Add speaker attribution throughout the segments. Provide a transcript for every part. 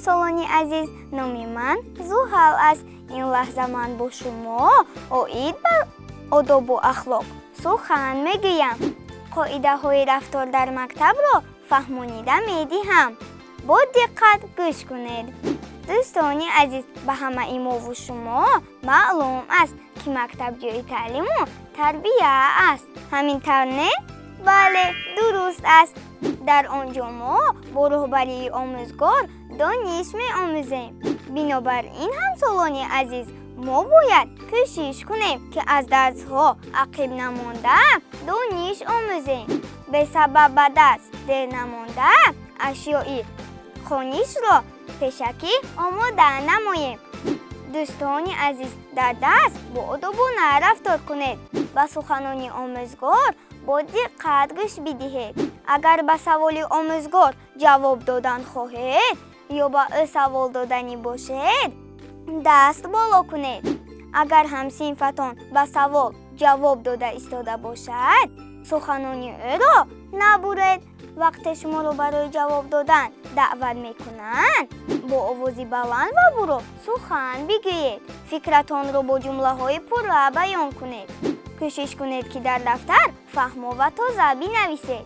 Speaker 1: ҳамсолони азиз, номи ман Зуҳал аст. Ин лаҳза ман бо шумо оид бар одобу ахлоқ сухан мегӯям. қоидаҳои рафтор дар мактабро фаҳмонида медиҳам. бо диққат гӯш кунед. дӯстони азиз, ба ҳамаи мову шумо маълум аст, ки мактаб ҷойи таълиму тарбия аст. ҳамин тавр не? бале, дуруст аст. дар он ҷо мо бо роҳбарии омӯзгор дониш меомӯзем. бинобар ин ҳамсолони азиз, мо бояд кӯшиш кунем, ки аз дарсҳо ақиб намонда дониш омӯзем. бесабаб ба дарс дер намонда ашёи хонишро пешакӣ омода намоем. дӯстони азиз, дар дарс бо одобона рафтор кунед. ба суханони омӯзгор бо диққат гӯш бидиҳед. агар ба саволи омӯзгор ҷавоб додан хоҳед ё ба ӯ савол доданӣ бошед, даст боло кунед. агар ҳамсинфатон ба савол ҷавоб дода истода бошад, суханони ӯро набуред. вақте шуморо барои ҷавоб додан даъват мекунанд, бо овози баланд ва буро сухан бигӯед. фикратонро бо ҷумлаҳои пурра баён кунед. кӯшиш кунед, ки дар дафтар фаҳмо ва тоза бинависед.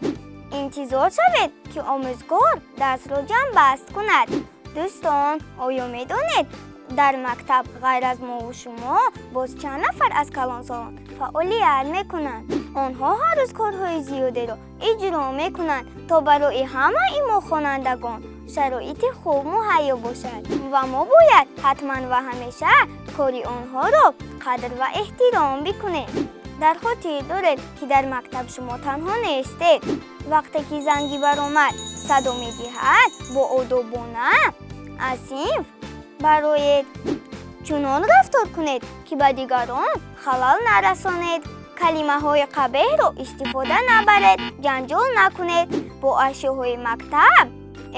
Speaker 1: интизор шавед, ки омӯзгор дарсро ҷамъбаст кунад. дӯстон, оё медонед, дар мактаб ғайр аз мову шумо боз чанд нафар аз калонсолон фаъолият мекунанд? онҳо ҳар рӯз корҳои зиёдеро иҷро мекунанд, то барои ҳамаи мо хонандагон шароити хуб муҳайё бошад ва мо бояд ҳатман ва ҳамеша кори онҳоро қадр ва эҳтиром бикунем. дар хотир доред, ки дар мактаб шумо танҳо нестед. вақте ки занги баромад садо медиҳад, бо одобона аз синф бароед. чунон рафтор кунед, ки ба дигарон халал нарасонед. калимаҳои қабеҳро истифода набаред. ҷанҷол накунед. бо ашёҳои мактаб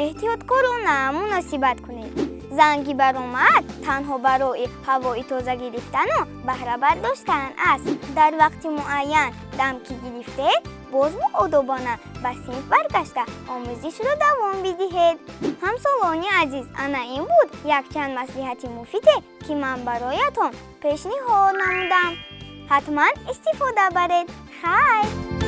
Speaker 1: эҳтиёткорона муносибат кунед. занги баромад танҳо барои ҳавои тоза гирифтану баҳра бардоштан аст. дар вақти муайян дам ки гирифтед, боз бо одобона ба синф баргашта омӯзишро давом бидиҳед. ҳамсолони азиз, ана ин буд якчанд маслиҳати муфиде, ки ман бароятон пешниҳод намудам. ҳатман истифода баред. хайр!